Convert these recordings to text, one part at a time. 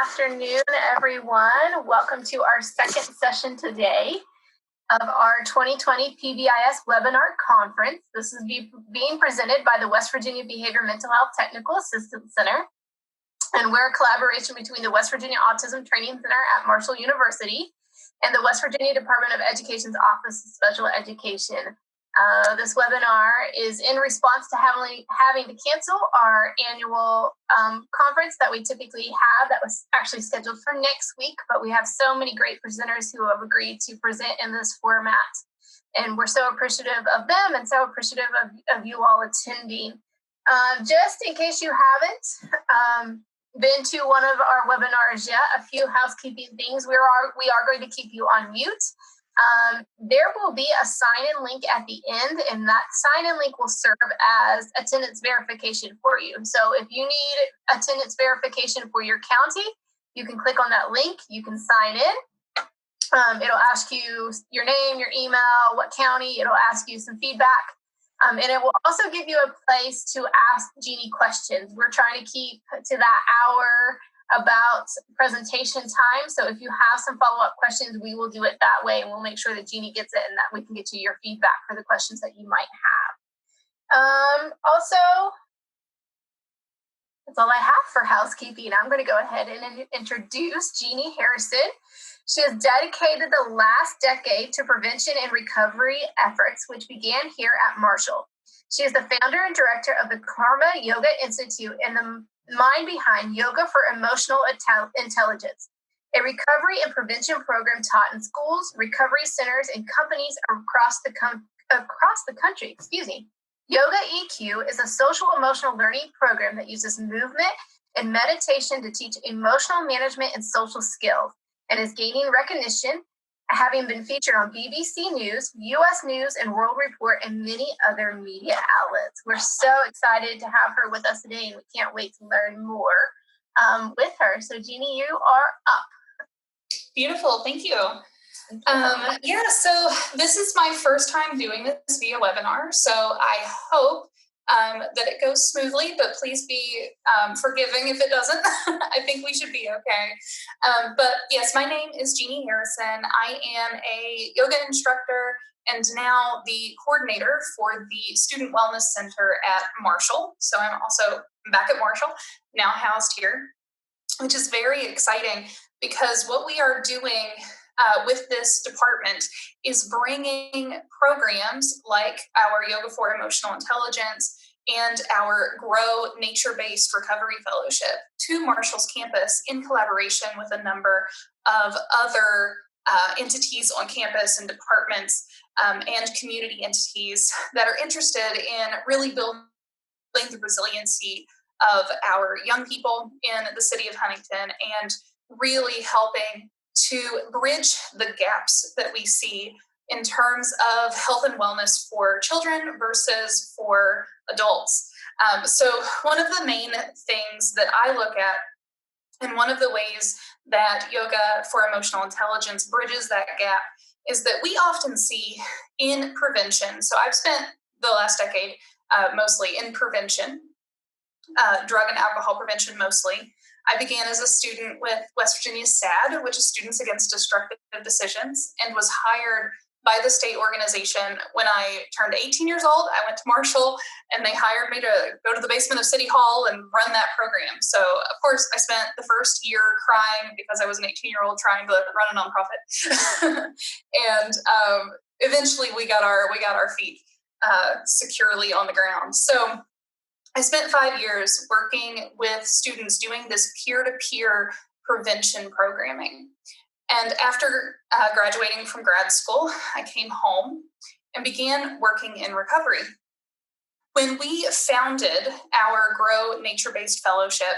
afternoon, everyone. Welcome to our second session today of our 2020 PBIS webinar conference. This is being presented by the West Virginia Behavior Mental Health Technical Assistance Center, and we're a collaboration between the West Virginia Autism Training Center at Marshall University and the West Virginia Department of Education's Office of Special Education. This webinar is in response to having to cancel our annual conference that we typically have that was actually scheduled for next week, but we have so many great presenters who have agreed to present in this format, and we're so appreciative of them and so appreciative of you all attending. Just in case you haven't been to one of our webinars yet, a few housekeeping things. We are going to keep you on mute. There will be a sign-in link at the end, and that sign-in link will serve as attendance verification for you. So if you need attendance verification for your county, you can click on that link, you can sign in. It'll ask you your name, your email, what county, it'll ask you some feedback. And it will also give you a place to ask Jeannie questions. We're trying to keep to that hour about presentation time. So if you have some follow-up questions, we will do it that way, and we'll make sure that Jeannie gets it and that we can get you your feedback for the questions that you might have. Also, that's all I have for housekeeping. I'm going to go ahead and introduce Jeannie Harrison. She has dedicated the last decade to prevention and recovery efforts, which began here at Marshall. She is the founder and director of the Karma Yoga Institute and the mind behind Yoga for Emotional Intelligence, a recovery and prevention program taught in schools, recovery centers, and companies across the country. Yoga EQ is a social emotional learning program that uses movement and meditation to teach emotional management and social skills, and is gaining recognition, having been featured on BBC News, US News, and World Report, and many other media outlets. We're so excited to have her with us today, and we can't wait to learn more with her. So, Jeannie, you are up. Beautiful. Thank you. So this is my first time doing this via webinar, so I hope that it goes smoothly, but please be forgiving if it doesn't. I think we should be okay. But yes, my name is Jeannie Harrison. I am a yoga instructor and now the coordinator for the Student Wellness Center at Marshall. So I'm also back at Marshall, now housed here, which is very exciting because what we are doing with this department is bringing programs like our Yoga for Emotional Intelligence and our Grow Nature-Based Recovery Fellowship to Marshall's campus in collaboration with a number of other entities on campus and departments and community entities that are interested in really building the resiliency of our young people in the city of Huntington and really helping to bridge the gaps that we see in terms of health and wellness for children versus for adults. So one of the main things that I look at, and one of the ways that Yoga for Emotional Intelligence bridges that gap, is that we often see in prevention. So I've spent the last decade mostly in prevention, drug and alcohol prevention mostly. I began as a student with West Virginia SAD, which is Students Against Destructive Decisions, and was hired by the state organization when I turned 18 years old. I went to Marshall and they hired me to go to the basement of City Hall and run that program. So of course I spent the first year crying because I was an 18-year-old trying to run a nonprofit. And eventually we got our feet securely on the ground. So I spent 5 years working with students doing this peer-to-peer prevention programming. And after graduating from grad school, I came home and began working in recovery. When we founded our Grow Nature-Based Fellowship,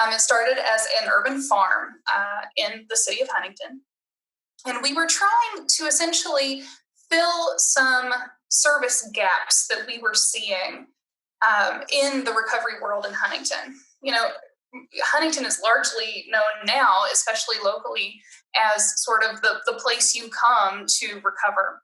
it started as an urban farm in the city of Huntington. And we were trying to essentially fill some service gaps that we were seeing in the recovery world in Huntington. You know, Huntington is largely known now, especially locally, as sort of the place you come to recover.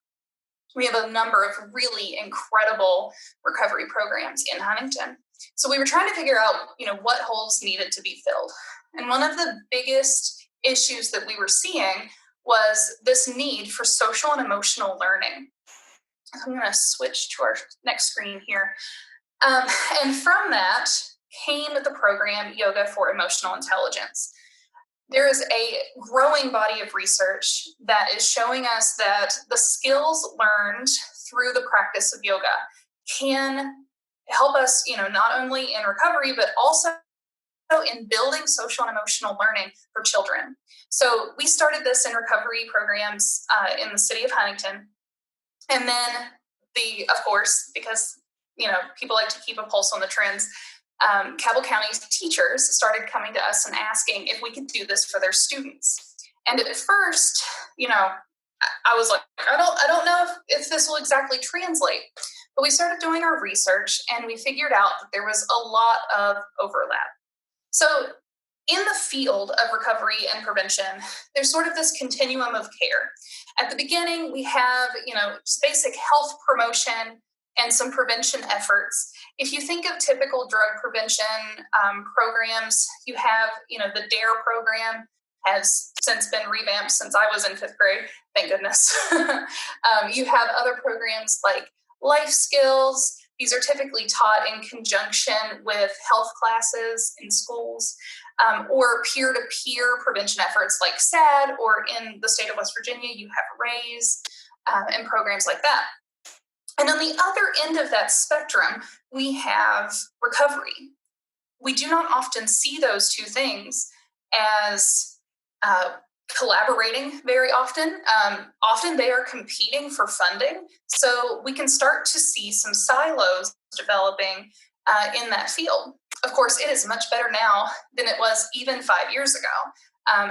We have a number of really incredible recovery programs in Huntington. So we were trying to figure out, what holes needed to be filled. And one of the biggest issues that we were seeing was this need for social and emotional learning. I'm going to switch to our next screen here. And from that came the program Yoga for Emotional Intelligence. There is a growing body of research that is showing us that the skills learned through the practice of yoga can help us, not only in recovery, but also in building social and emotional learning for children. So we started this in recovery programs in the city of Huntington. And then of course, because, people like to keep a pulse on the trends, Cabell County's teachers started coming to us and asking if we could do this for their students. And at first, I was like, I don't know if this will exactly translate. But we started doing our research and we figured out that there was a lot of overlap. So in the field of recovery and prevention, there's sort of this continuum of care. At the beginning, we have, just basic health promotion and some prevention efforts. If you think of typical drug prevention programs, you have, the DARE program has since been revamped since I was in 5th grade, thank goodness. You have other programs like life skills. These are typically taught in conjunction with health classes in schools, or peer-to-peer prevention efforts like SAD, or in the state of West Virginia, you have RAISE and programs like that. And on the other end of that spectrum, we have recovery. We do not often see those two things as collaborating very often. Often they are competing for funding. So we can start to see some silos developing in that field. Of course, it is much better now than it was even 5 years ago,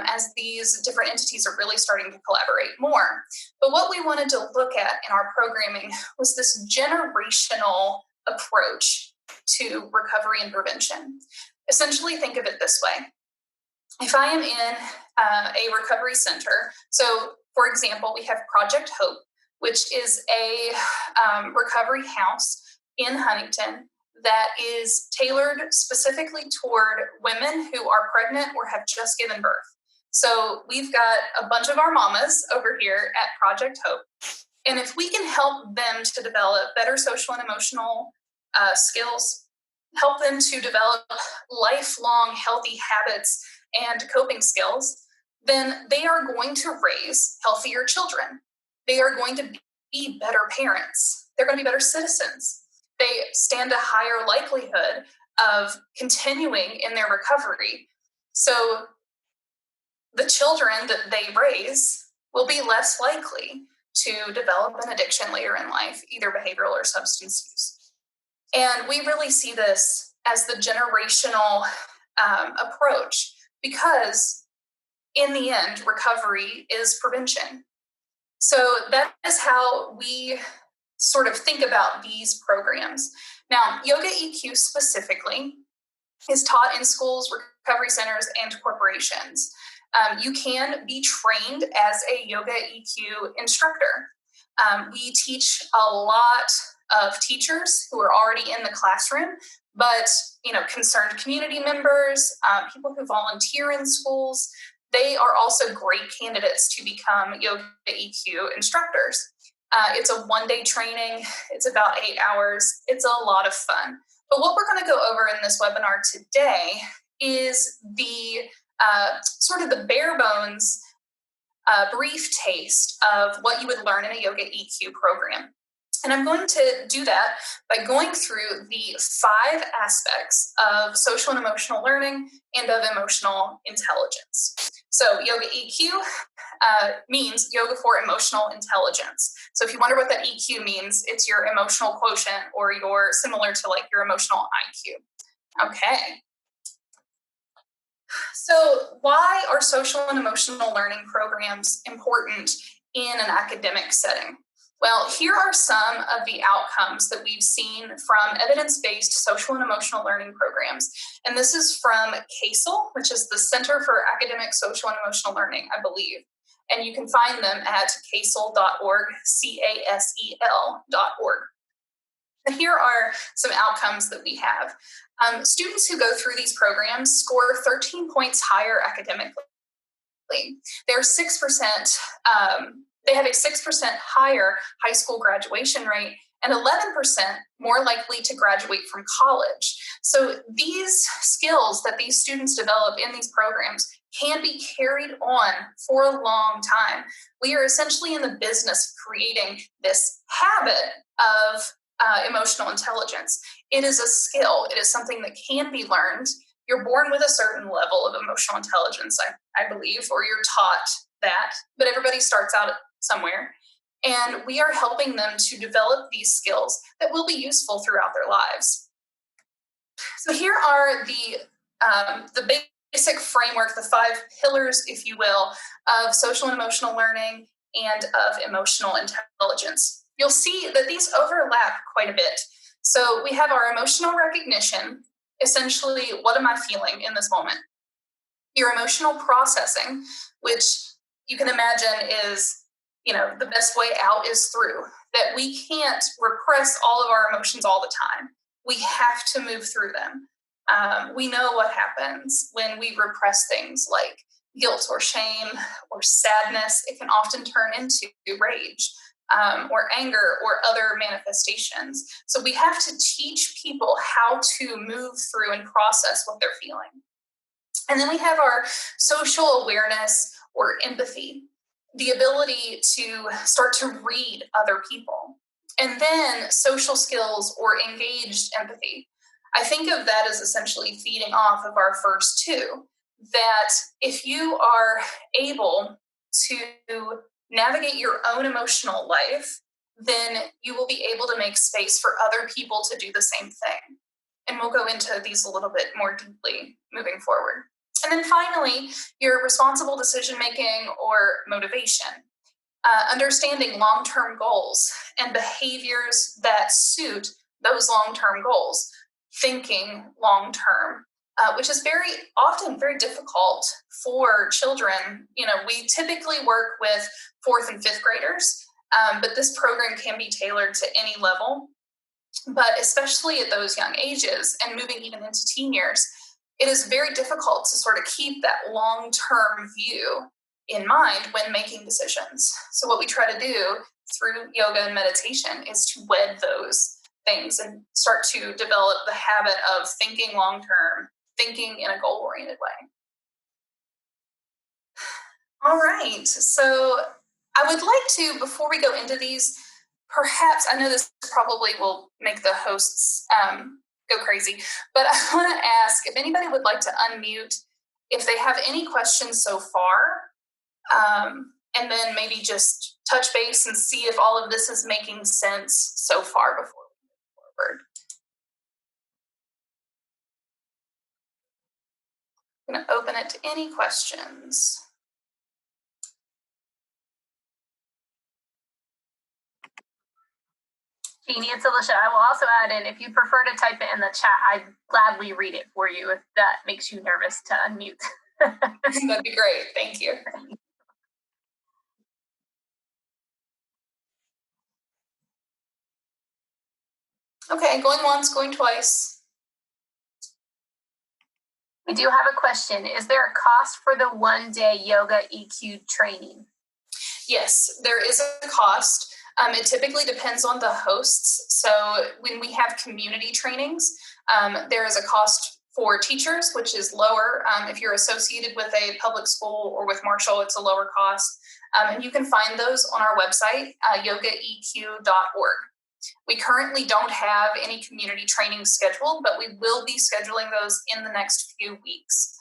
as these different entities are really starting to collaborate more. But what we wanted to look at in our programming was this generational approach to recovery and prevention. Essentially, think of it this way. If I am in a recovery center, so for example, we have Project Hope, which is a recovery house in Huntington that is tailored specifically toward women who are pregnant or have just given birth. So we've got a bunch of our mamas over here at Project Hope. And if we can help them to develop better social and emotional skills, help them to develop lifelong healthy habits and coping skills, then they are going to raise healthier children. They are going to be better parents. They're going to be better citizens. They stand a higher likelihood of continuing in their recovery. So the children that they raise will be less likely to develop an addiction later in life, either behavioral or substance use. And we really see this as the generational approach, because in the end, recovery is prevention. So that is how we sort of think about these programs. Now, Yoga EQ specifically is taught in schools, recovery centers, and corporations. You can be trained as a Yoga EQ instructor. We teach a lot of teachers who are already in the classroom, but concerned community members, people who volunteer in schools, they are also great candidates to become Yoga EQ instructors. It's a one-day training. It's about 8 hours. It's a lot of fun. But what we're going to go over in this webinar today is the sort of the bare bones, brief taste of what you would learn in a Yoga EQ program. And I'm going to do that by going through the 5 aspects of social and emotional learning and of emotional intelligence. So Yoga EQ means Yoga for Emotional Intelligence. So if you wonder what that EQ means, it's your emotional quotient, or your similar to like your emotional IQ. Okay. So why are social and emotional learning programs important in an academic setting? Well, here are some of the outcomes that we've seen from evidence-based social and emotional learning programs. And this is from CASEL, which is the Center for Academic, Social, and Emotional Learning, I believe. And you can find them at casel.org, CASEL.org. Here are some outcomes that we have. Students who go through these programs score 13 points higher academically. They're 6%, they have a 6% higher high school graduation rate and 11% more likely to graduate from college. So these skills that these students develop in these programs can be carried on for a long time. We are essentially in the business of creating this habit of emotional intelligence. It is a skill. It is something that can be learned. You're born with a certain level of emotional intelligence, I believe, or you're taught that, but everybody starts out somewhere. And we are helping them to develop these skills that will be useful throughout their lives. So here are the basic framework, the 5 pillars, if you will, of social and emotional learning and of emotional intelligence. You'll see that these overlap quite a bit. So we have our emotional recognition, essentially, what am I feeling in this moment? Your emotional processing, which you can imagine is, the best way out is through, that we can't repress all of our emotions all the time. We have to move through them. We know what happens when we repress things like guilt or shame or sadness. It can often turn into rage or anger or other manifestations. So we have to teach people how to move through and process what they're feeling. And then we have our social awareness or empathy, the ability to start to read other people. And then social skills or engaged empathy. I think of that as essentially feeding off of our first 2, that if you are able to navigate your own emotional life, then you will be able to make space for other people to do the same thing. And we'll go into these a little bit more deeply moving forward. And then finally, your responsible decision-making or motivation. Understanding long-term goals and behaviors that suit those long-term goals. Thinking long-term, which is very often very difficult for children. We typically work with 4th and 5th graders, but this program can be tailored to any level. But especially at those young ages and moving even into teen years, it is very difficult to sort of keep that long-term view in mind when making decisions. So what we try to do through yoga and meditation is to wed those things and start to develop the habit of thinking long-term, thinking in a goal-oriented way. All right, so I would like to, before we go into these, perhaps, I know this probably will make the hosts go crazy, but I want to ask if anybody would like to unmute if they have any questions so far, and then maybe just touch base and see if all of this is making sense so far before we move forward. I'm going to open it to any questions. Jeannie, it's Alicia. I will also add in, if you prefer to type it in the chat, I'd gladly read it for you if that makes you nervous to unmute. That'd be great. Thank you. Okay, going once, going twice. We do have a question. Is there a cost for the 1-day yoga EQ training? Yes, there is a cost. It typically depends on the hosts. So when we have community trainings, there is a cost for teachers, which is lower. If you're associated with a public school or with Marshall, it's a lower cost. And you can find those on our website, yogaeq.org. We currently don't have any community training scheduled, but we will be scheduling those in the next few weeks.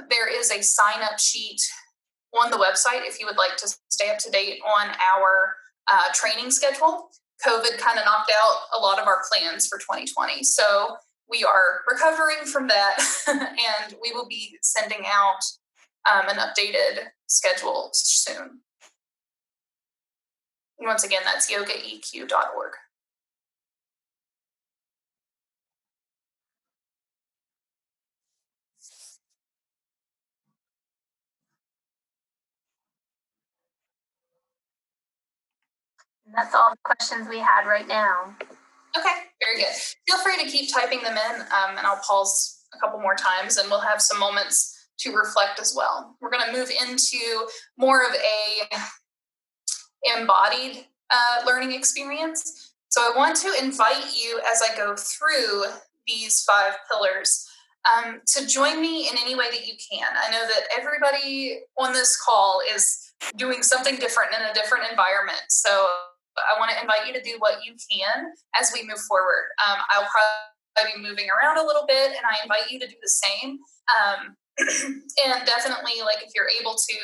There is a sign-up sheet on the website if you would like to stay up to date on our training schedule. COVID kind of knocked out a lot of our plans for 2020. So we are recovering from that, and we will be sending out an updated schedule soon. And once again, that's yogaeq.org. And that's all the questions we had right now. Okay, very good. Feel free to keep typing them in, and I'll pause a couple more times, and we'll have some moments to reflect as well. We're going to move into more of a embodied learning experience. So I want to invite you, as I go through these 5 pillars, to join me in any way that you can. I know that everybody on this call is doing something different in a different environment. So I want to invite you to do what you can as we move forward. I'll probably be moving around a little bit, and I invite you to do the same. And definitely, like, if you're able to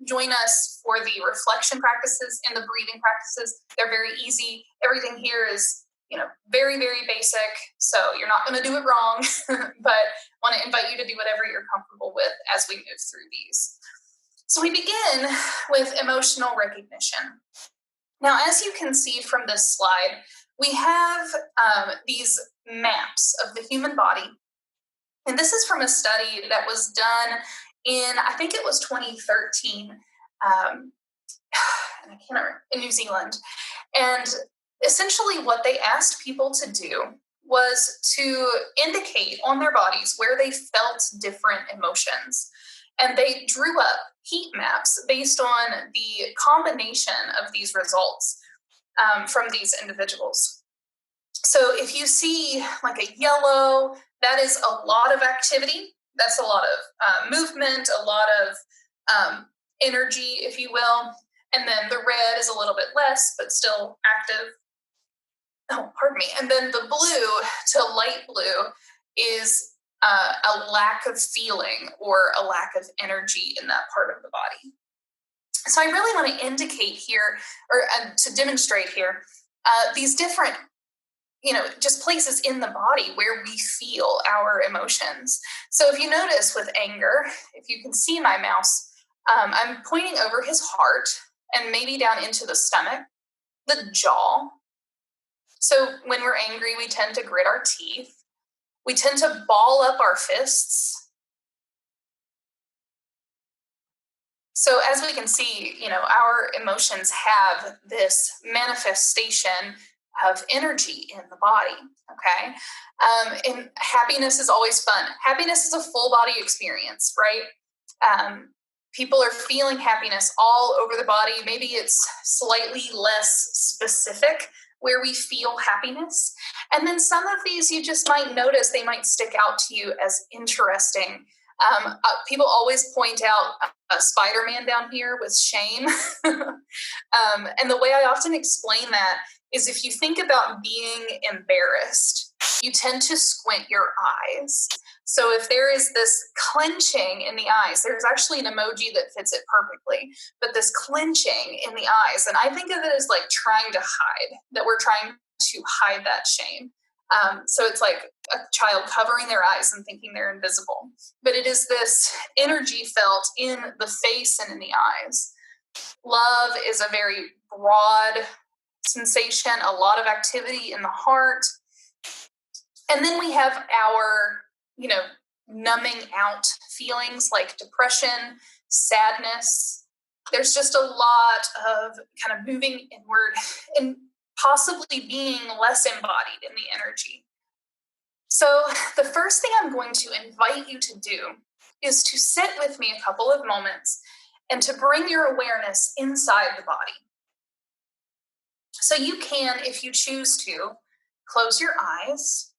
join us for the reflection practices and the breathing practices, they're very easy. Everything here is, very, very basic. So you're not going to do it wrong, but want to invite you to do whatever you're comfortable with as we move through these. So we begin with emotional recognition. Now, as you can see from this slide, we have these maps of the human body. And this is from a study that was done in, I think it was 2013, and I can't remember, in New Zealand. And essentially what they asked people to do was to indicate on their bodies where they felt different emotions. And they drew up heat maps based on the combination of these results from these individuals. So if you see like a yellow, that is a lot of activity. That's a lot of movement, a lot of energy, if you will. And then the red is a little bit less, but still active. Oh, pardon me. And then the blue to light blue is a lack of feeling or a lack of energy in that part of the body. So I really want to indicate here, or to demonstrate here, these different just places in the body where we feel our emotions. So if you notice with anger, if you can see my mouse, I'm pointing over his heart and maybe down into the stomach, the jaw. So when we're angry, we tend to grit our teeth. We tend to ball up our fists. So as we can see, our emotions have this manifestation of energy in the body, okay? And happiness is always fun. Happiness is a full body experience, right? People are feeling happiness all over the body. Maybe it's slightly less specific where we feel happiness. And then some of these you just might notice, they might stick out to you as interesting. People always point out Spider-Man down here with shame. And the way I often explain that is if you think about being embarrassed, you tend to squint your eyes. So if there is this clenching in the eyes, there's actually an emoji that fits it perfectly, but this clenching in the eyes, and I think of it as like trying to hide, that we're trying to hide that shame. So it's like a child covering their eyes and thinking they're invisible. But it is this energy felt in the face and in the eyes. Love is a very broad sensation, a lot of activity in the heart. And then we have our, numbing out feelings like depression, sadness. There's just a lot of kind of moving inward and possibly being less embodied in the energy. So the first thing I'm going to invite you to do is to sit with me a couple of moments and to bring your awareness inside the body. So you can, if you choose to, close your eyes.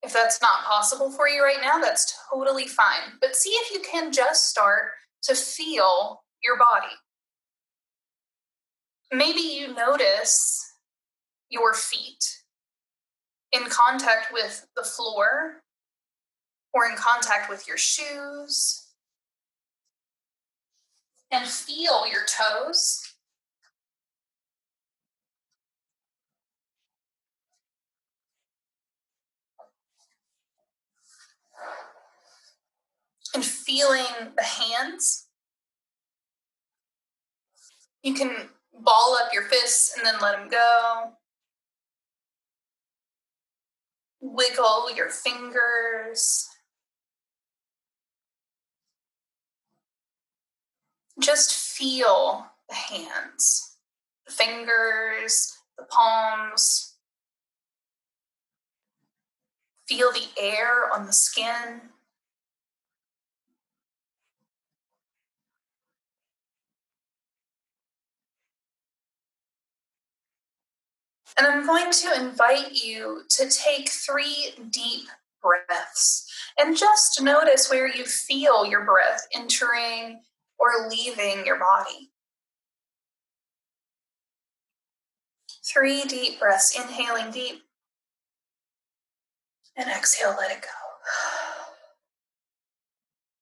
If that's not possible for you right now, that's totally fine. But see if you can just start to feel your body. Maybe you notice your feet in contact with the floor or in contact with your shoes. And feel your toes. And feeling the hands. You can ball up your fists and then let them go. Wiggle your fingers. Just feel the hands, the fingers, the palms. Feel the air on the skin. And I'm going to invite you to take 3 deep breaths and just notice where you feel your breath entering or leaving your body. 3 deep breaths, inhaling deep and exhale, let it go.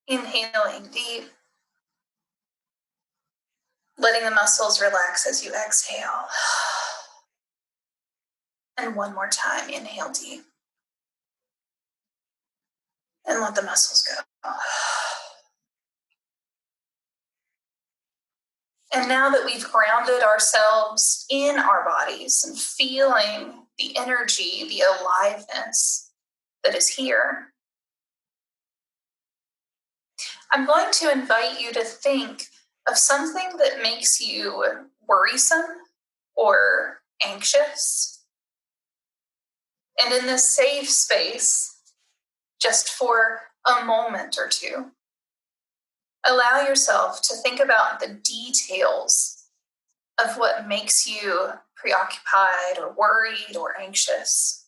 Inhaling deep, letting the muscles relax as you exhale. And one more time, inhale deep and let the muscles go. And now that we've grounded ourselves in our bodies and feeling the energy, the aliveness that is here, I'm going to invite you to think of something that makes you worrisome or anxious. And in this safe space, just for a moment or two, allow yourself to think about the details of what makes you preoccupied or worried or anxious.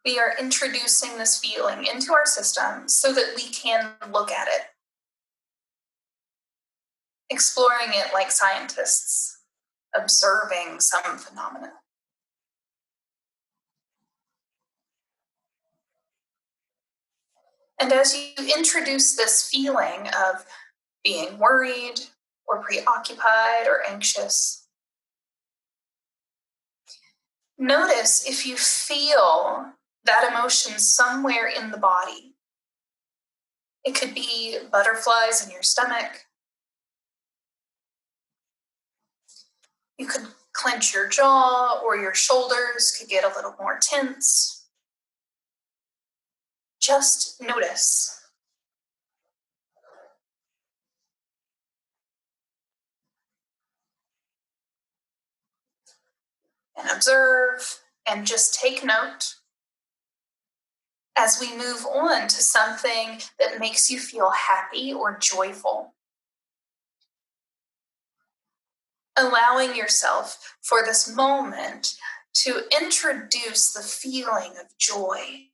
We are introducing this feeling into our system so that we can look at it, exploring it like scientists, observing some phenomena. And as you introduce this feeling of being worried or preoccupied or anxious, notice if you feel that emotion somewhere in the body. It could be butterflies in your stomach. You could clench your jaw, or your shoulders could get a little more tense. Just notice. And observe, and just take note as we move on to something that makes you feel happy or joyful. Allowing yourself for this moment to introduce the feeling of joy.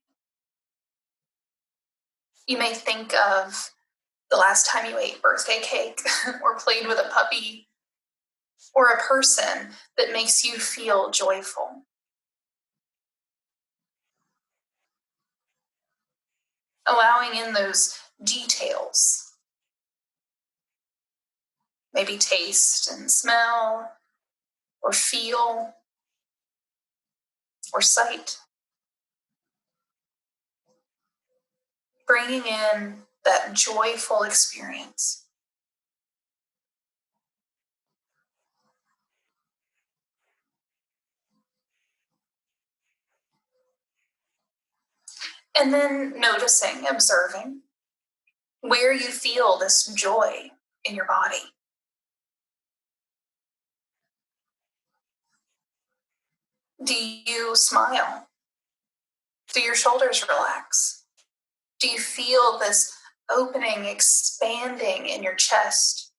You may think of the last time you ate birthday cake or played with a puppy or a person that makes you feel joyful. Allowing in those details. Maybe taste and smell, or feel, or sight. Bringing in that joyful experience. And then noticing, observing, where you feel this joy in your body. Do you smile? Do your shoulders relax? Do you feel this opening, expanding in your chest?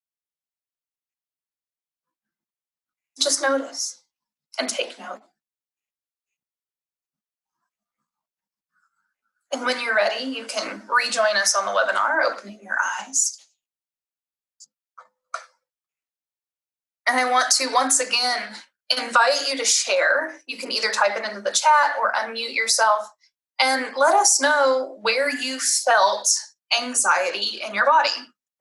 Just notice and take note. And when you're ready, you can rejoin us on the webinar, opening your eyes. And I want to once again invite you to share. You can either type it into the chat or unmute yourself and let us know where you felt anxiety in your body.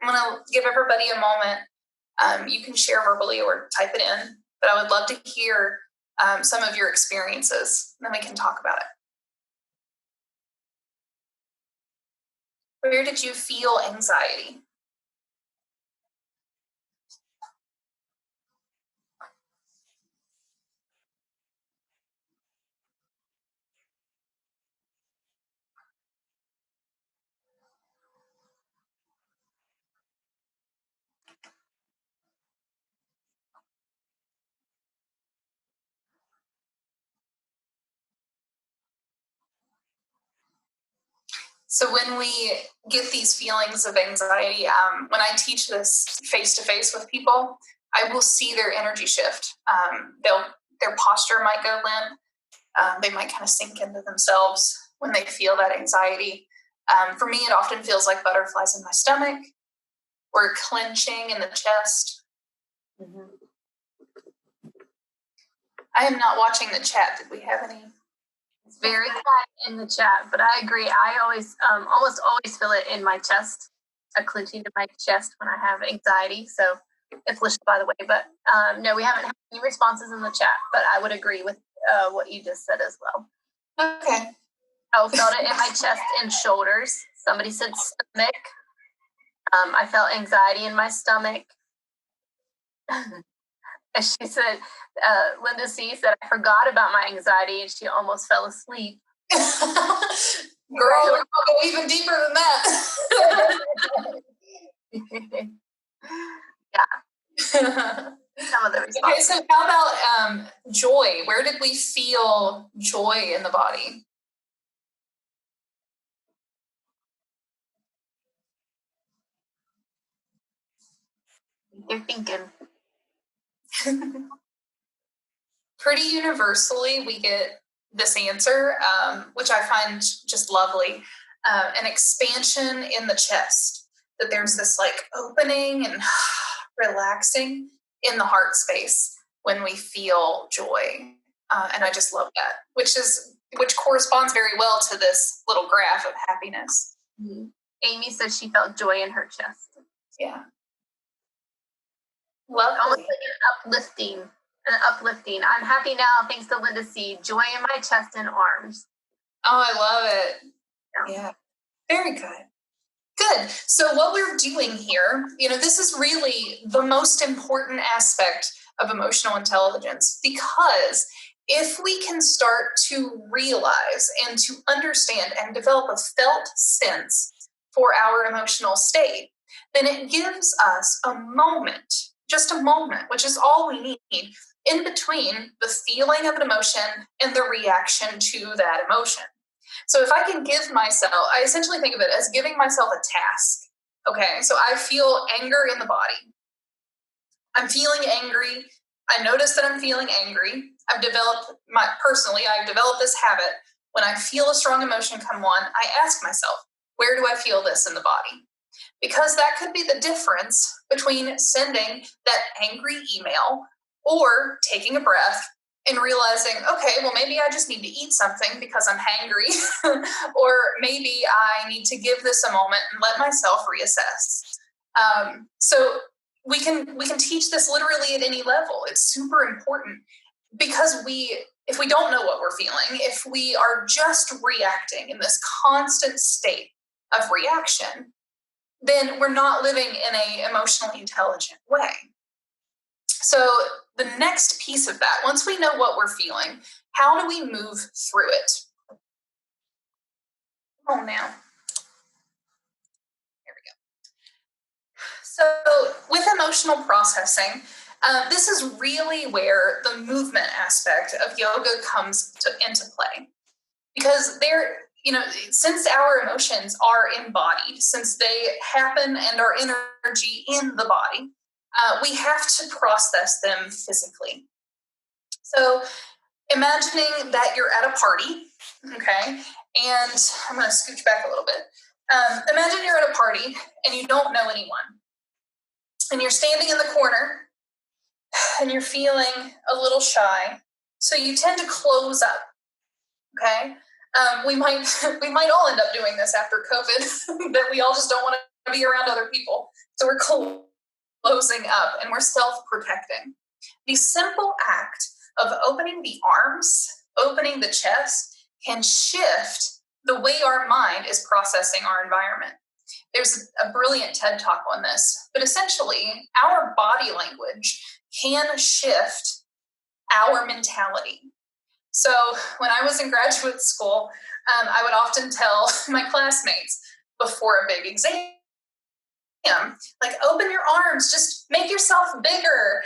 I'm going to give everybody a moment. You can share verbally or type it in, but I would love to hear some of your experiences, and then we can talk about it. Where did you feel anxiety? So when we get these feelings of anxiety, when I teach this face-to-face with people, I will see their energy shift. Their posture might go limp. They might kind of sink into themselves when they feel that anxiety. For me, it often feels like butterflies in my stomach or clenching in the chest. Mm-hmm. I am not watching the chat. Did we have any? It's very quiet in the chat, but I agree. I always, almost always feel it in my chest, a clenching in my chest when I have anxiety. So it's Lisha, by the way. But no, we haven't had any responses in the chat, but I would agree with what you just said as well. Okay. I felt it in my chest and shoulders. Somebody said stomach. I felt anxiety in my stomach. And she said, Linda C. said, I forgot about my anxiety and she almost fell asleep. Girl, we're going to go even deeper than that. Yeah. Some of the responses. Okay, so how about joy? Where did we feel joy in the body? You're thinking. Pretty universally, we get this answer, which I find just lovely. An expansion in the chest, that there's this like opening and relaxing in the heart space when we feel joy. And I just love that, which corresponds very well to this little graph of happiness. Mm-hmm. Amy said she felt joy in her chest. Yeah. Lovely. Almost like an uplifting. I'm happy now, thanks to Linda C. Joy in my chest and arms. Oh, I love it. Yeah. Very good. Good. So what we're doing here, this is really the most important aspect of emotional intelligence, because if we can start to realize and to understand and develop a felt sense for our emotional state, then it gives us a moment, just a moment, which is all we need in between the feeling of an emotion and the reaction to that emotion. So if I can give myself, I essentially think of it as giving myself a task. Okay, so I feel anger in the body. I'm feeling angry. I notice that I'm feeling angry. I've developed this habit. When I feel a strong emotion come on, I ask myself, where do I feel this in the body? Because that could be the difference between sending that angry email or taking a breath and realizing, okay, well, maybe I just need to eat something because I'm hangry, or maybe I need to give this a moment and let myself reassess. So we can teach this literally at any level. It's super important, because if we don't know what we're feeling, if we are just reacting in this constant state of reaction, then we're not living in an emotionally intelligent way. So the next piece of that, once we know what we're feeling, how do we move through it? Oh, now. Here we go. So with emotional processing, this is really where the movement aspect of yoga comes into play. Because since our emotions are embodied, since they happen and are energy in the body, we have to process them physically. So imagining that you're at a party, okay, and I'm going to scooch back a little bit. Imagine you're at a party and you don't know anyone, and you're standing in the corner and you're feeling a little shy, so you tend to close up, okay? We might all end up doing this after COVID, that we all just don't want to be around other people. So we're closing up and we're self-protecting. The simple act of opening the arms, opening the chest, can shift the way our mind is processing our environment. There's a brilliant TED Talk on this, but essentially our body language can shift our mentality. So when I was in graduate school, I would often tell my classmates before a big exam, like, open your arms, just make yourself bigger,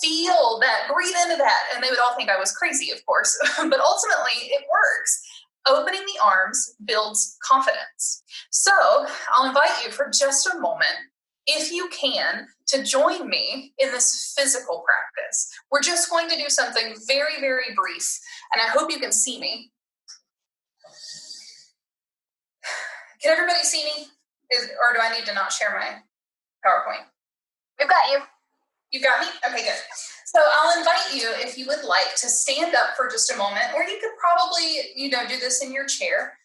feel that, breathe into that. And they would all think I was crazy, of course, but ultimately it works. opening the arms builds confidence. So I'll invite you for just a moment, if you can, to join me in this physical practice. We're just going to do something very, very brief, and I hope you can see me. Can everybody see me? Or do I need to not share my PowerPoint? We've got you. You got me? Okay, good. So I'll invite you, if you would like, to stand up for just a moment, or you could probably, do this in your chair.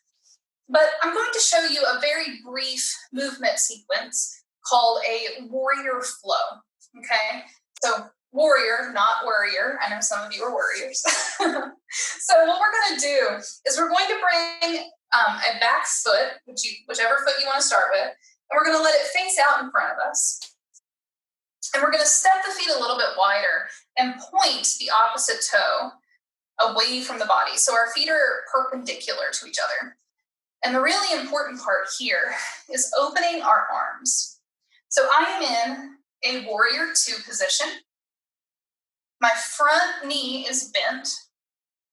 But I'm going to show you a very brief movement sequence called a warrior flow, okay? So warrior, not worrier. I know some of you are worriers. So what we're going to do is we're going to bring a back foot, whichever foot you want to start with, and we're going to let it face out in front of us. And we're going to step the feet a little bit wider and point the opposite toe away from the body. So our feet are perpendicular to each other. And the really important part here is opening our arms. So I am in a warrior 2 position. My front knee is bent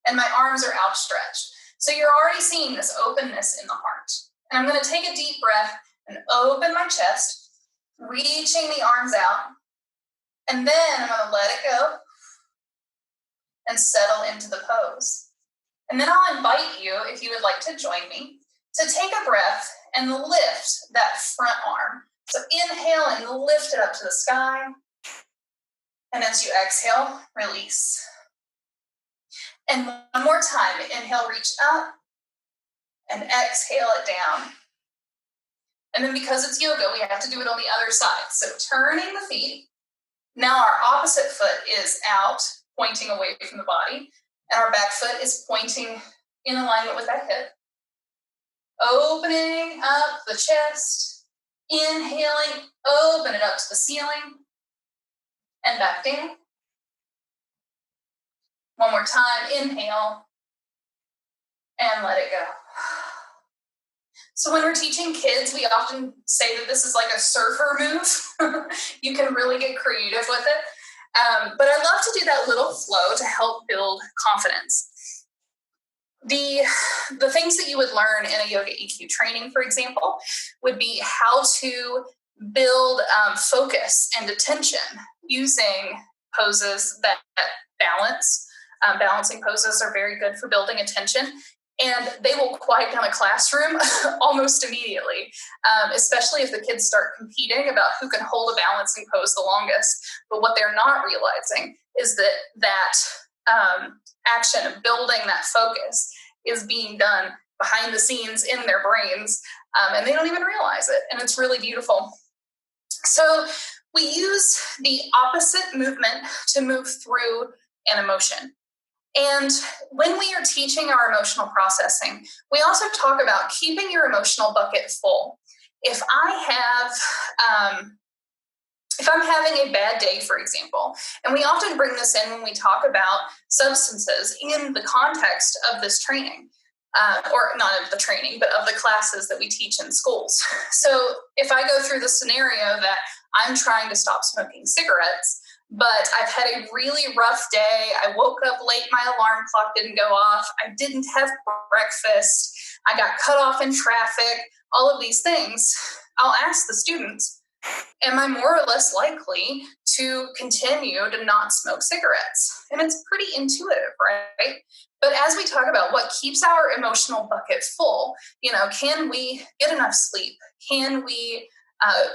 and my arms are outstretched. So you're already seeing this openness in the heart. And I'm going to take a deep breath and open my chest, reaching the arms out. And then I'm going to let it go and settle into the pose. And then I'll invite you, if you would like to join me, to take a breath and lift that front arm. So inhale and lift it up to the sky. And as you exhale, release. And one more time, inhale, reach up, and exhale it down. And then because it's yoga, we have to do it on the other side. So turning the feet. Now our opposite foot is out, pointing away from the body, and our back foot is pointing in alignment with that hip. Opening up the chest, inhaling, open it up to the ceiling, and back down. One more time, inhale, and let it go. So when we're teaching kids, we often say that this is like a surfer move. You can really get creative with it. But I love to do that little flow to help build confidence. The things that you would learn in a yoga EQ training, for example, would be how to build focus and attention using poses that balance. Balancing poses are very good for building attention. And they will quiet down a classroom almost immediately, especially if the kids start competing about who can hold a balancing pose the longest. But what they're not realizing is that action of building that focus is being done behind the scenes in their brains, and they don't even realize it. And it's really beautiful. So we use the opposite movement to move through an emotion. And when we are teaching our emotional processing, we also talk about keeping your emotional bucket full. If I'm having a bad day, for example, and we often bring this in when we talk about substances in the context of this training, or not of the training, but of the classes that we teach in schools. So if I go through the scenario that I'm trying to stop smoking cigarettes, but I've had a really rough day. I woke up late. My alarm clock didn't go off. I didn't have breakfast. I got cut off in traffic. All of these things. I'll ask the students, am I more or less likely to continue to not smoke cigarettes? And it's pretty intuitive, right? But as we talk about what keeps our emotional bucket full, can we get enough sleep? Can we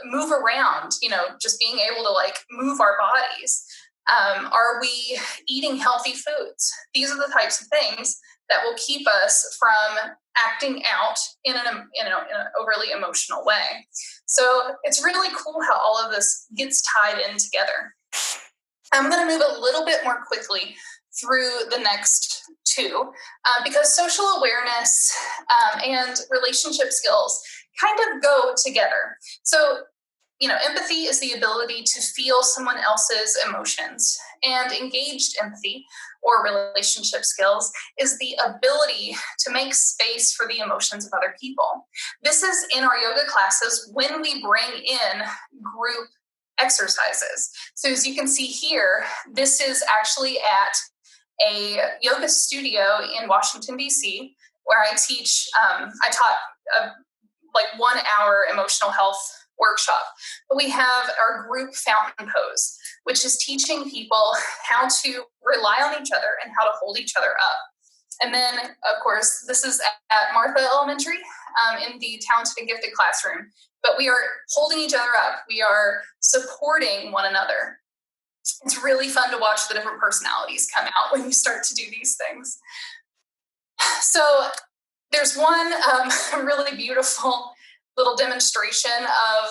move around, just being able to move our bodies? Are we eating healthy foods? These are the types of things that will keep us from acting out in an overly emotional way. So it's really cool how all of this gets tied in together. I'm going to move a little bit more quickly through the next two because social awareness and relationship skills kind of go together. So, empathy is the ability to feel someone else's emotions, and engaged empathy or relationship skills is the ability to make space for the emotions of other people. This is in our yoga classes when we bring in group exercises. So as you can see here, this is actually at a yoga studio in Washington, D.C., where I teach, I taught a 1 hour emotional health workshop. But we have our group fountain pose, which is teaching people how to rely on each other and how to hold each other up. And then, of course, this is at Martha Elementary in the Talented and Gifted classroom. But we are holding each other up. We are supporting one another. It's really fun to watch the different personalities come out when you start to do these things. So there's one really beautiful little demonstration of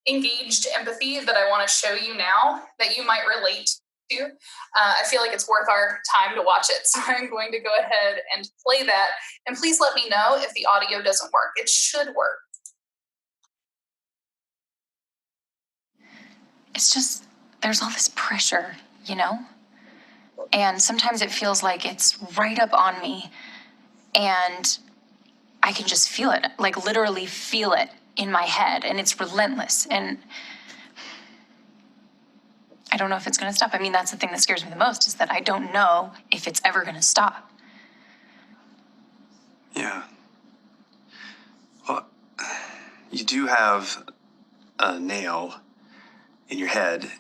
engaged empathy that I want to show you now that you might relate to. I feel like it's worth our time to watch it. So I'm going to go ahead and play that. And please let me know if the audio doesn't work. It should work. It's just, there's all this pressure, And sometimes it feels like it's right up on me. And I can just feel it, like literally feel it in my head. And it's relentless. And I don't know if it's going to stop. I mean, that's the thing that scares me the most, is that I don't know if it's ever going to stop. Yeah. Well, you do have a nail in your head.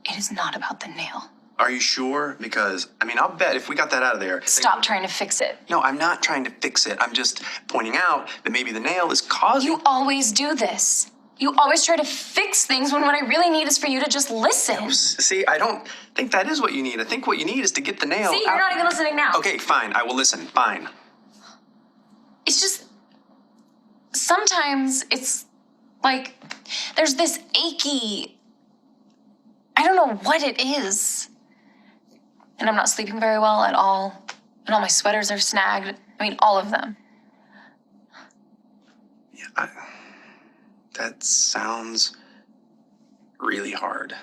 It is not about the nail. Are you sure? Because, I'll bet if we got that out of there... Stop trying to fix it. No, I'm not trying to fix it. I'm just pointing out that maybe the nail is causing... You always do this. You always try to fix things when what I really need is for you to just listen. No, see, I don't think that is what you need. I think what you need is to get the nail See, you're not even listening now. Okay, fine. I will listen. Fine. It's just... Sometimes it's like there's this achy... I don't know what it is. And I'm not sleeping very well at all. And all my sweaters are snagged. All of them. Yeah, that sounds really hard.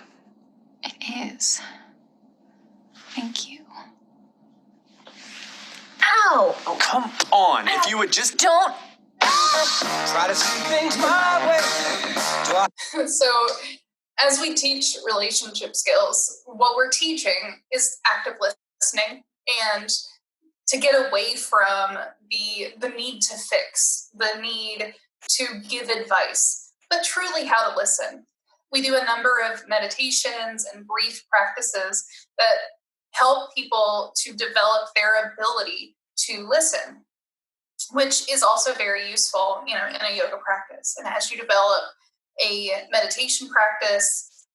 It is. Thank you. Ow! Oh, come on. If you would just... Don't... Try to see things my way. So, as we teach relationship skills, what we're teaching is active listening and to get away from the need to fix, the need to give advice, but truly how to listen. We do a number of meditations and brief practices that help people to develop their ability to listen, which is also very useful, in a yoga practice. And as you develop a meditation practice,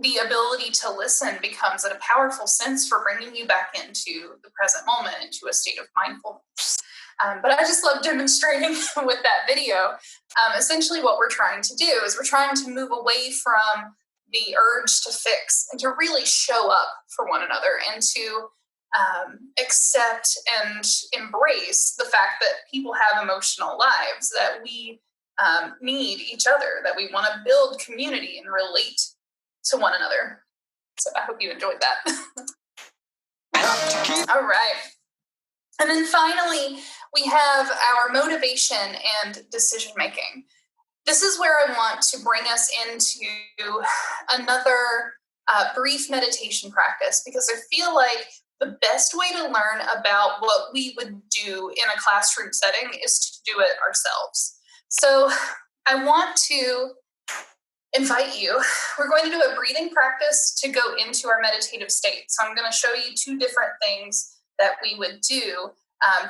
the ability to listen becomes a powerful sense for bringing you back into the present moment, into a state of mindfulness. But I just love demonstrating with that video. Essentially what we're trying to do is we're trying to move away from the urge to fix and to really show up for one another and to accept and embrace the fact that people have emotional lives, that we need each other, that we want to build community and relate to one another. So I hope you enjoyed that. All right. And then finally, we have our motivation and decision making. This is where I want to bring us into another brief meditation practice, because I feel like the best way to learn about what we would do in a classroom setting is to do it ourselves. So I want to invite you. We're going to do a breathing practice to go into our meditative state. So I'm going to show you two different things that we would do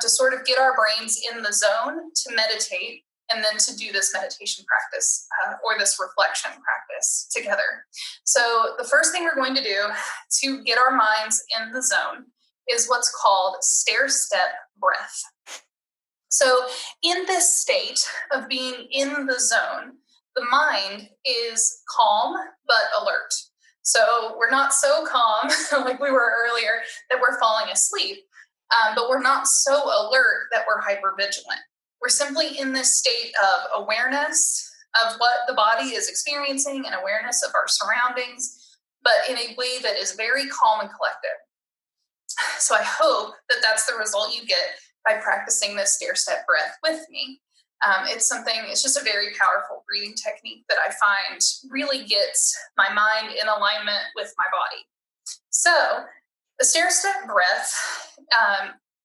to sort of get our brains in the zone to meditate, and then to do this meditation practice or this reflection practice together. So the first thing we're going to do to get our minds in the zone is what's called stair-step breath. So in this state of being in the zone, the mind is calm but alert. So we're not so calm like we were earlier that we're falling asleep, but we're not so alert that we're hypervigilant. We're simply in this state of awareness of what the body is experiencing and awareness of our surroundings, but in a way that is very calm and collected. So I hope that that's the result you get by practicing this stair-step breath with me. It's just a very powerful breathing technique that I find really gets my mind in alignment with my body. So the stair-step breath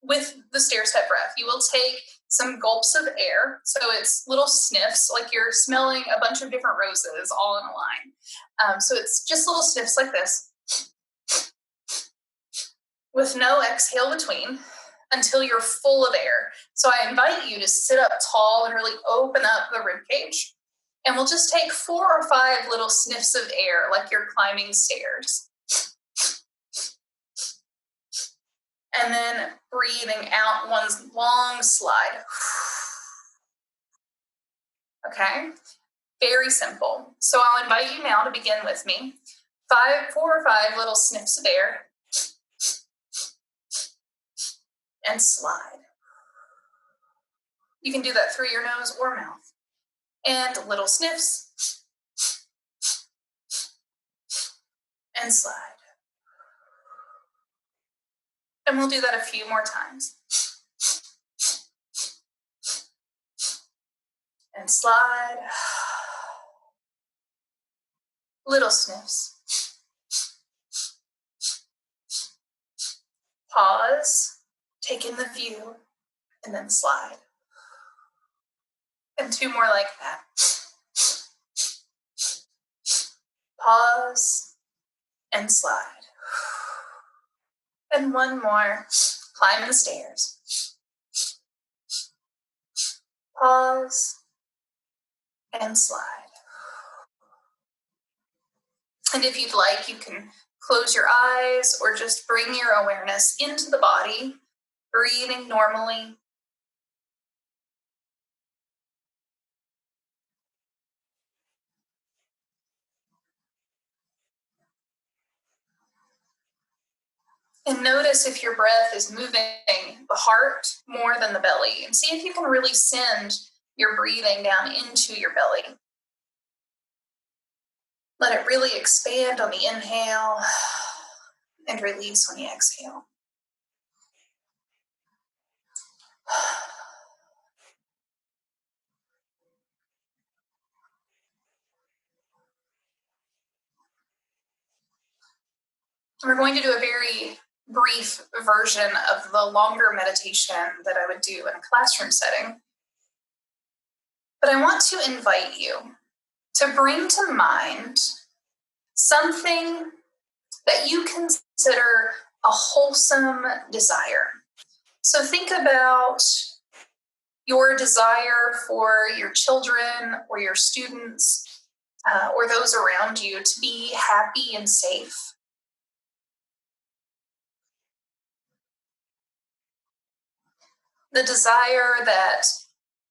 with the stair-step breath, you will take some gulps of air. So it's little sniffs, like you're smelling a bunch of different roses all in a line. So it's just little sniffs like this, with no exhale between, until you're full of air. So I invite you to sit up tall and really open up the rib cage. And we'll just take 4 or 5 little sniffs of air, like you're climbing stairs. And then breathing out one long slide. Okay, very simple. So I'll invite you now to begin with me. 4 or 5 little sniffs of air. And slide. You can do that through your nose or mouth. And little sniffs. And slide. And we'll do that a few more times. And slide. Little sniffs. Pause. Take in the view. And then slide. And 2 more like that. Pause. And slide. And 1 more. Climb the stairs. Pause. And slide. And if you'd like, you can close your eyes or just bring your awareness into the body, breathing normally. And notice if your breath is moving the heart more than the belly. And see if you can really send your breathing down into your belly. Let it really expand on the inhale and release when you exhale. We're going to do a very brief version of the longer meditation that I would do in a classroom setting. But I want to invite you to bring to mind something that you consider a wholesome desire. So think about your desire for your children or your students or those around you to be happy and safe. The desire that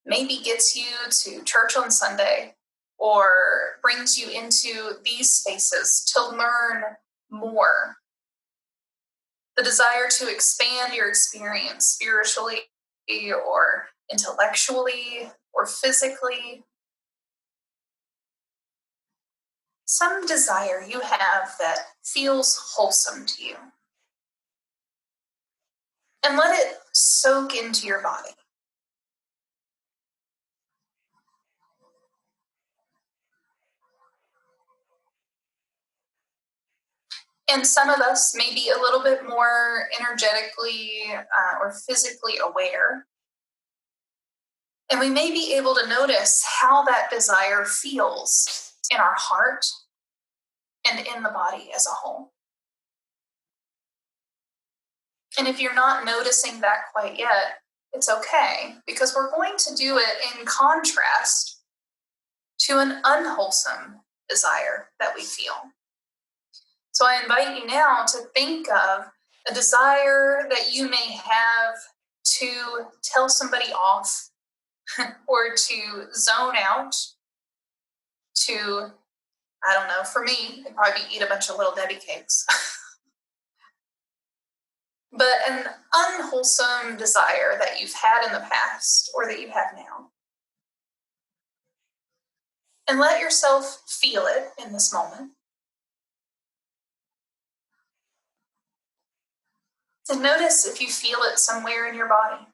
maybe gets you to church on Sunday or brings you into these spaces to learn more. The desire to expand your experience spiritually or intellectually or physically. Some desire you have that feels wholesome to you. And let it soak into your body. And some of us may be a little bit more energetically or physically aware. And we may be able to notice how that desire feels in our heart and in the body as a whole. And if you're not noticing that quite yet, it's okay, because we're going to do it in contrast to an unwholesome desire that we feel. So I invite you now to think of a desire that you may have to tell somebody off or to zone out, to, I don't know, for me, it'd probably be eat a bunch of Little Debbie cakes. But an unwholesome desire that you've had in the past or that you have now. And let yourself feel it in this moment. And notice if you feel it somewhere in your body.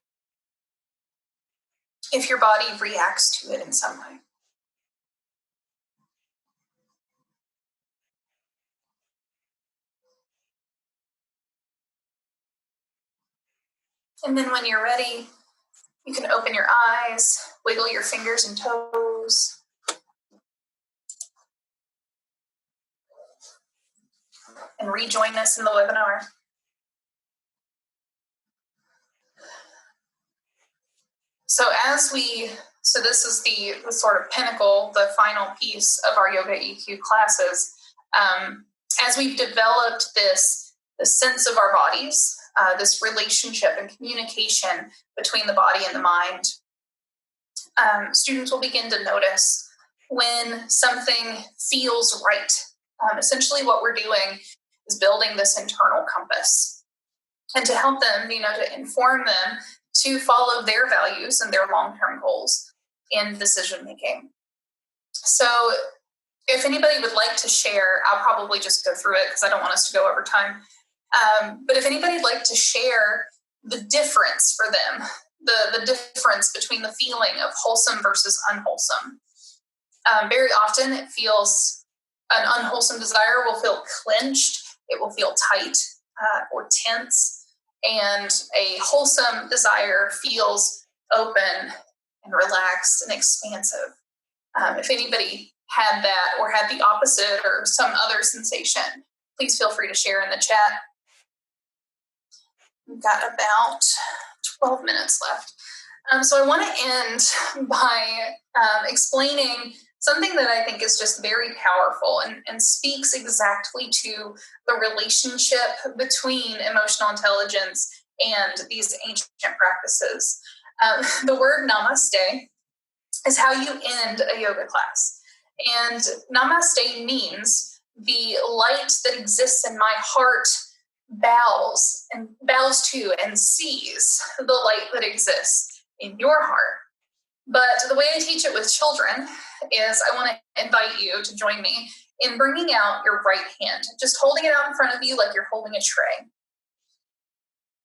If your body reacts to it in some way. And then when you're ready, you can open your eyes, wiggle your fingers and toes. And rejoin us in the webinar. So this is the sort of pinnacle, the final piece of our Yoga EQ classes. As we've developed the sense of our bodies, this relationship and communication between the body and the mind, students will begin to notice when something feels right. Essentially what we're doing is building this internal compass. And to help them, to inform them to follow their values and their long-term goals in decision making. So if anybody would like to share, I'll probably just go through it because I don't want us to go over time. But if anybody'd like to share the difference for them, the difference between the feeling of wholesome versus unwholesome. Very often it feels, an unwholesome desire will feel clenched, it will feel tight or tense, and a wholesome desire feels open and relaxed and expansive. If anybody had that or had the opposite or some other sensation, please feel free to share in the chat. We've got about 12 minutes left. So I want to end by explaining something that I think is just very powerful and speaks exactly to the relationship between emotional intelligence and these ancient practices. The word namaste is how you end a yoga class. And namaste means the light that exists in my heart bows to and sees the light that exists in your heart. But the way I teach it with children is I want to invite you to join me in bringing out your right hand, just holding it out in front of you like you're holding a tray.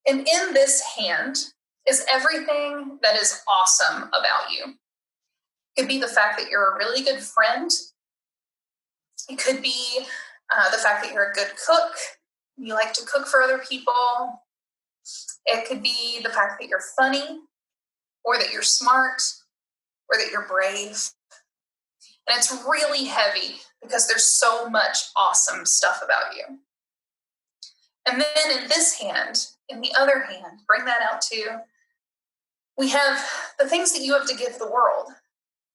And in this hand is everything that is awesome about you. It could be the fact that you're a really good friend. It could be the fact that you're a good cook. You like to cook for other people. It could be the fact that you're funny, or that you're smart, or that you're brave. And it's really heavy because there's so much awesome stuff about you. And then in this hand, in the other hand, bring that out too. We have the things that you have to give the world.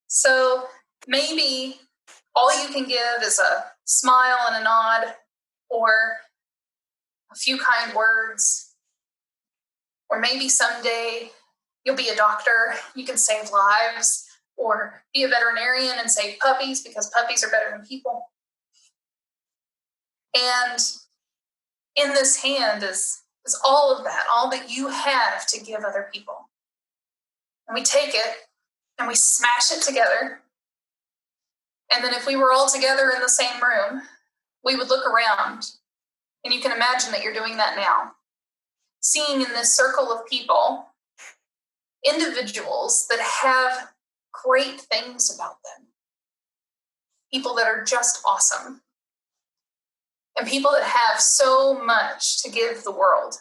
So maybe all you can give is a smile and a nod, or a few kind words, or maybe someday you'll be a doctor, you can save lives, or be a veterinarian and save puppies because puppies are better than people. And in this hand is all of that, all that you have to give other people. And we take it and we smash it together. And then if we were all together in the same room, we would look around, and you can imagine that you're doing that now. Seeing in this circle of people, individuals that have great things about them. People that are just awesome. And people that have so much to give the world.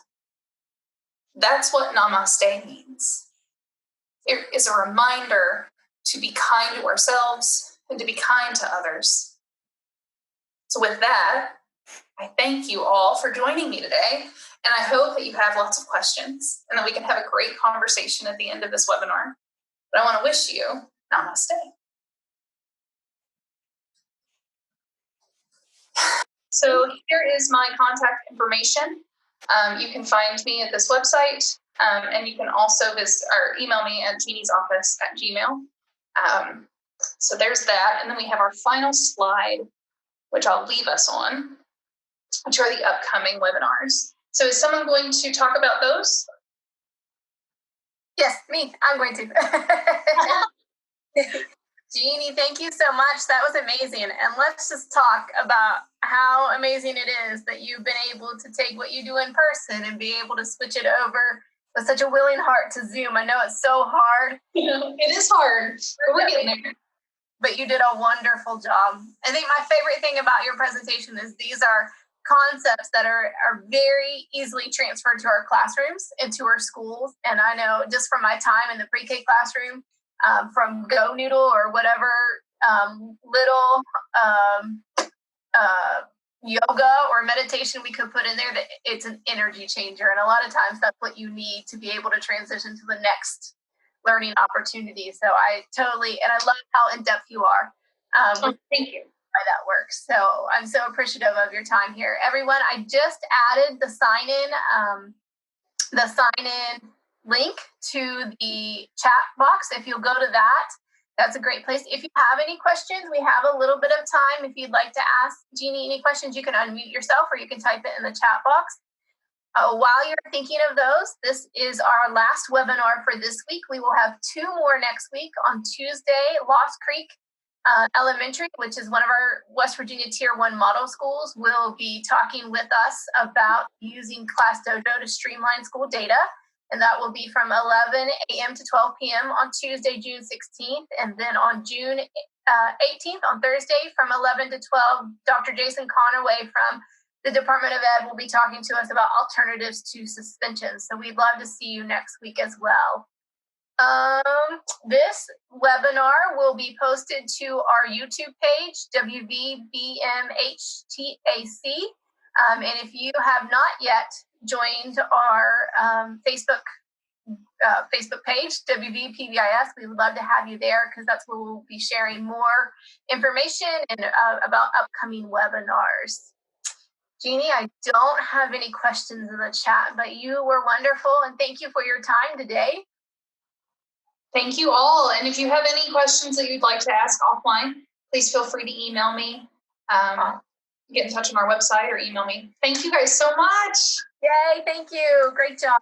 That's what Namaste means. It is a reminder to be kind to ourselves and to be kind to others. So with that, I thank you all for joining me today, and I hope that you have lots of questions and that we can have a great conversation at the end of this webinar. But I want to wish you Namaste. So here is my contact information. You can find me at this website, and you can also visit or email me at Jeannie's office at Gmail. So there's that. And then we have our final slide, which I'll leave us on, which are the upcoming webinars. So is someone going to talk about those? Yes, me. I'm going to. Jeannie, thank you so much. That was amazing. And let's just talk about how amazing it is that you've been able to take what you do in person and be able to switch it over with such a willing heart to Zoom. I know it's so hard. It is hard, but we're getting there. But you did a wonderful job. I think my favorite thing about your presentation is these are concepts that are very easily transferred to our classrooms and to our schools. And I know just from my time in the pre-K classroom, from Go Noodle or whatever little yoga or meditation we could put in there, that it's an energy changer. And a lot of times that's what you need to be able to transition to the next learning opportunity. So I love how in-depth you are. Thank you. Why that works. So I'm so appreciative of your time here. Everyone, I just added the sign-in link to the chat box. If you'll go to that, that's a great place. If you have any questions, we have a little bit of time. If you'd like to ask Jeannie any questions, you can unmute yourself or you can type it in the chat box. While you're thinking of those, this is our last webinar for this week. We will have 2 more next week. On Tuesday, Lost Creek Elementary, which is one of our West Virginia Tier 1 model schools, will be talking with us about using Class Dojo to streamline school data. And that will be from 11 a.m. to 12 p.m. on Tuesday, June 16th. And then on June 18th, on Thursday, from 11 to 12, Dr. Jason Conaway from the Department of Ed will be talking to us about alternatives to suspension. So we'd love to see you next week as well. This webinar will be posted to our YouTube page, WVBMHTAC. And if you have not yet joined our Facebook page, WVPBIS, we would love to have you there because that's where we'll be sharing more information and about upcoming webinars. Jeannie, I don't have any questions in the chat, but you were wonderful and thank you for your time today. Thank you all. And if you have any questions that you'd like to ask offline, please feel free to email me. Get in touch on our website or email me. Thank you guys so much. Yay, thank you. Great job.